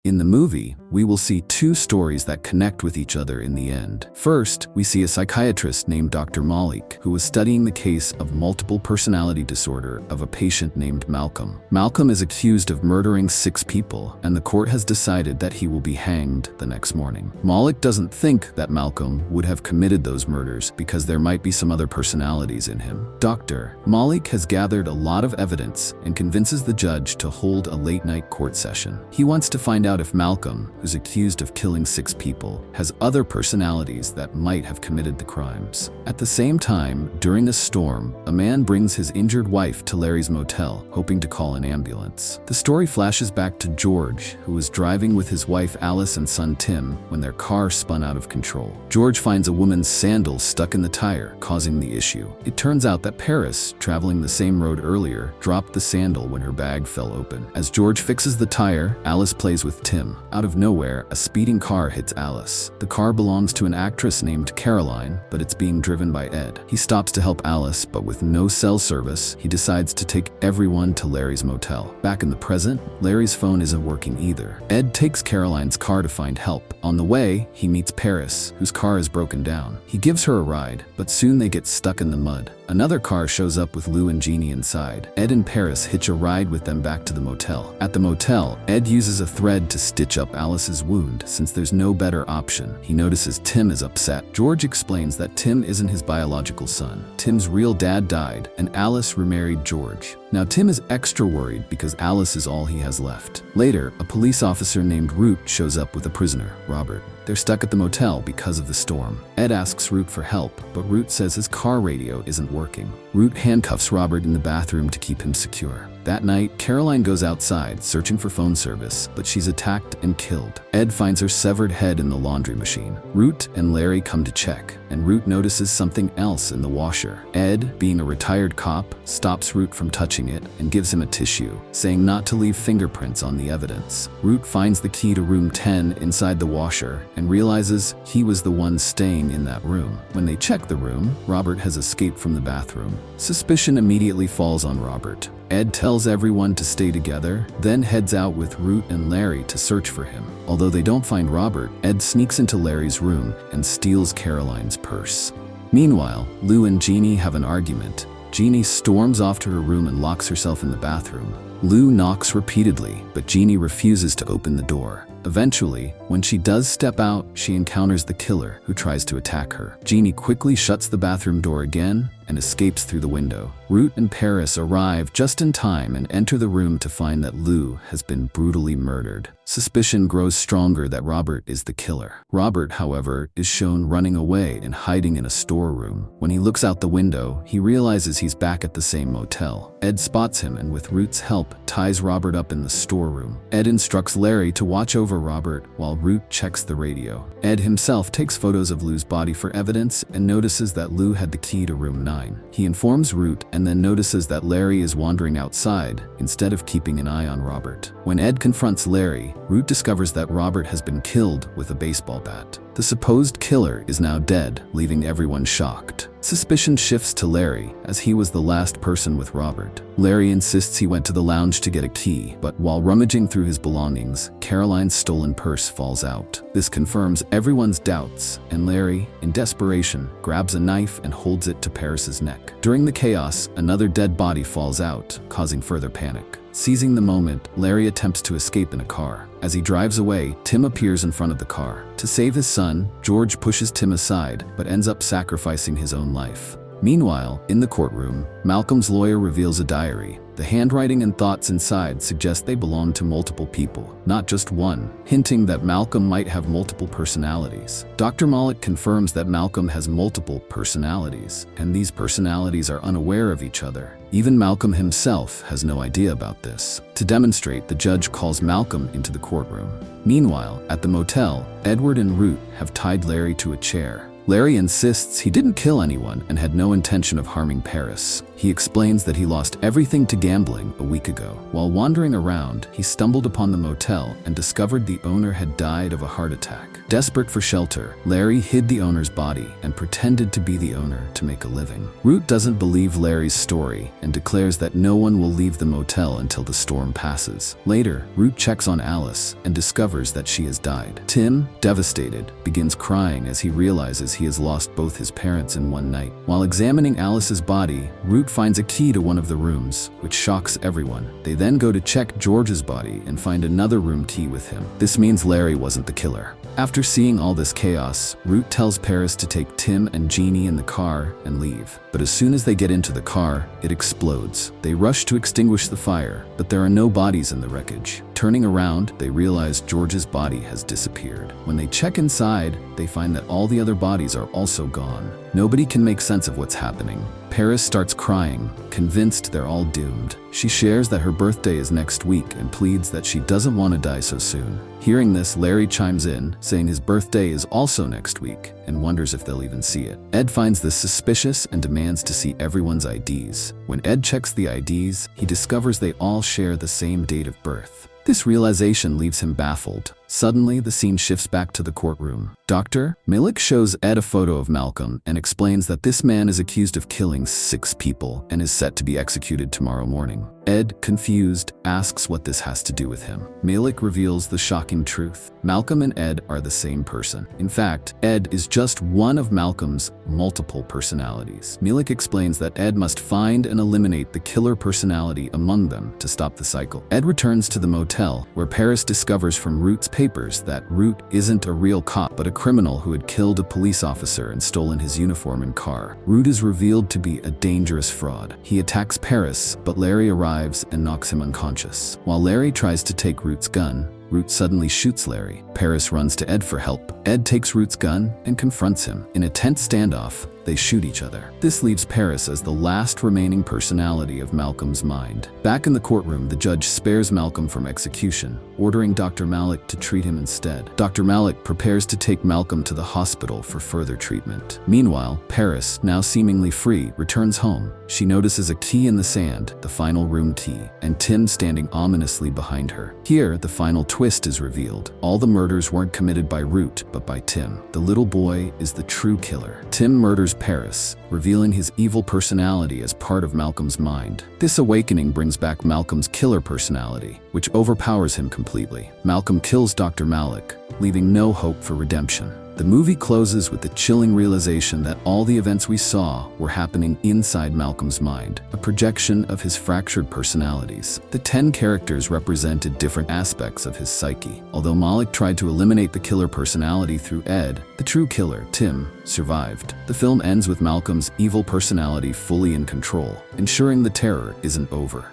In the movie, we will see two stories that connect with each other in the end. First, we see a psychiatrist named Dr. Malik, who was studying the case of multiple personality disorder of a patient named Malcolm. Malcolm is accused of murdering 6 people, and the court has decided that he will be hanged the next morning. Malik doesn't think that Malcolm would have committed those murders because there might be some other personalities in him. Dr. Malik has gathered a lot of evidence and convinces the judge to hold a late-night court session. He wants to find out if Malcolm, who's accused of killing 6 people, has other personalities that might have committed the crimes. At the same time, during a storm, a man brings his injured wife to Larry's motel, hoping to call an ambulance. The story flashes back to George, who was driving with his wife Alice and son Tim when their car spun out of control. George finds a woman's sandals stuck in the tire, causing the issue. It turns out that Paris, traveling the same road earlier, dropped the sandal when her bag fell open. As George fixes the tire, Alice plays with Tim. Out of nowhere, a speeding car hits Alice. The car belongs to an actress named Caroline, but it's being driven by Ed. He stops to help Alice, but with no cell service, he decides to take everyone to Larry's motel. Back in the present, Larry's phone isn't working either. Ed takes Caroline's car to find help. On the way, he meets Paris, whose car is broken down. He gives her a ride, but soon they get stuck in the mud. Another car shows up with Lou and Jeannie inside. Ed and Paris hitch a ride with them back to the motel. At the motel, Ed uses a thread to stitch up Alice's wound since there's no better option. He notices Tim is upset. George explains that Tim isn't his biological son. Tim's real dad died, and Alice remarried George. Now Tim is extra worried because Alice is all he has left. Later, a police officer named Root shows up with a prisoner, Robert. They're stuck at the motel because of the storm. Ed asks Root for help, but Root says his car radio isn't working. Root handcuffs Robert in the bathroom to keep him secure. That night, Caroline goes outside searching for phone service, but she's attacked and killed. Ed finds her severed head in the laundry machine. Root and Larry come to check, and Root notices something else in the washer. Ed, being a retired cop, stops Root from touching it and gives him a tissue, saying not to leave fingerprints on the evidence. Root finds the key to room 10 inside the washer and realizes he was the one staying in that room. When they check the room, Robert has escaped from the bathroom. Suspicion immediately falls on Robert. Ed tells everyone to stay together, then heads out with Root and Larry to search for him. Although they don't find Robert, Ed sneaks into Larry's room and steals Caroline's purse. Meanwhile, Lou and Jeannie have an argument. Jeannie storms off to her room and locks herself in the bathroom. Lou knocks repeatedly, but Jeannie refuses to open the door. Eventually, when she does step out, she encounters the killer, who tries to attack her. Jeannie quickly shuts the bathroom door again and escapes through the window. Root and Paris arrive just in time and enter the room to find that Lou has been brutally murdered. Suspicion grows stronger that Robert is the killer. Robert, however, is shown running away and hiding in a storeroom. When he looks out the window, he realizes he's back at the same motel. Ed spots him and with Root's help, ties Robert up in the storeroom. Ed instructs Larry to watch over Robert while Root checks the radio. Ed himself takes photos of Lou's body for evidence and notices that Lou had the key to room 9. He informs Root and then notices that Larry is wandering outside instead of keeping an eye on Robert. When Ed confronts Larry, Root discovers that Robert has been killed with a baseball bat. The supposed killer is now dead, leaving everyone shocked. Suspicion shifts to Larry, as he was the last person with Robert. Larry insists he went to the lounge to get a key, but while rummaging through his belongings, Caroline's stolen purse falls out. This confirms everyone's doubts, and Larry, in desperation, grabs a knife and holds it to Paris's neck. During the chaos, another dead body falls out, causing further panic. Seizing the moment, Larry attempts to escape in a car. As he drives away, Tim appears in front of the car. To save his son, George pushes Tim aside, but ends up sacrificing his own life. Meanwhile, in the courtroom, Malcolm's lawyer reveals a diary. The handwriting and thoughts inside suggest they belong to multiple people, not just one, hinting that Malcolm might have multiple personalities. Dr. Malik confirms that Malcolm has multiple personalities, and these personalities are unaware of each other. Even Malcolm himself has no idea about this. To demonstrate, the judge calls Malcolm into the courtroom. Meanwhile, at the motel, Edward and Root have tied Larry to a chair. Larry insists he didn't kill anyone and had no intention of harming Paris. He explains that he lost everything to gambling a week ago. While wandering around, he stumbled upon the motel and discovered the owner had died of a heart attack. Desperate for shelter, Larry hid the owner's body and pretended to be the owner to make a living. Root doesn't believe Larry's story and declares that no one will leave the motel until the storm passes. Later, Root checks on Alice and discovers that she has died. Tim, devastated, begins crying as he realizes he has lost both his parents in one night. While examining Alice's body, Root finds a key to one of the rooms, which shocks everyone. They then go to check George's body and find another room key with him. This means Larry wasn't the killer. After seeing all this chaos, Root tells Paris to take Tim and Jeannie in the car and leave. But as soon as they get into the car, it explodes. They rush to extinguish the fire, but there are no bodies in the wreckage. Turning around, they realize George's body has disappeared. When they check inside, they find that all the other bodies are also gone. Nobody can make sense of what's happening. Paris starts crying, convinced they're all doomed. She shares that her birthday is next week and pleads that she doesn't want to die so soon. Hearing this, Larry chimes in, saying his birthday is also next week, and wonders if they'll even see it. Ed finds this suspicious and demands to see everyone's IDs. When Ed checks the IDs, he discovers they all share the same date of birth. This realization leaves him baffled. Suddenly, the scene shifts back to the courtroom. Dr. Millick shows Ed a photo of Malcolm and explains that this man is accused of killing 6 people and is set to be executed tomorrow morning. Ed, confused, asks what this has to do with him. Millick reveals the shocking truth. Malcolm and Ed are the same person. In fact, Ed is just one of Malcolm's multiple personalities. Millick explains that Ed must find and eliminate the killer personality among them to stop the cycle. Ed returns to the motel, where Paris discovers from Root's papers that Root isn't a real cop but a criminal who had killed a police officer and stolen his uniform and car. Root is revealed to be a dangerous fraud. He attacks Paris, but Larry arrives and knocks him unconscious. While Larry tries to take Root's gun, Root suddenly shoots Larry. Paris runs to Ed for help. Ed takes Root's gun and confronts him. In a tense standoff, they shoot each other. This leaves Paris as the last remaining personality of Malcolm's mind. Back in the courtroom, the judge spares Malcolm from execution, ordering Dr. Malik to treat him instead. Dr. Malik prepares to take Malcolm to the hospital for further treatment. Meanwhile, Paris, now seemingly free, returns home. She notices a key in the sand, the final room key, and Tim standing ominously behind her. Here, the final twist is revealed. All the murders weren't committed by Root, but by Tim. The little boy is the true killer. Tim murders Paris, revealing his evil personality as part of Malcolm's mind. This awakening brings back Malcolm's killer personality, which overpowers him completely. Malcolm kills Dr. Malik, leaving no hope for redemption. The movie closes with the chilling realization that all the events we saw were happening inside Malcolm's mind, a projection of his fractured personalities. The 10 characters represented different aspects of his psyche. Although Malik tried to eliminate the killer personality through Ed, the true killer, Tim, survived. The film ends with Malcolm's evil personality fully in control, ensuring the terror isn't over.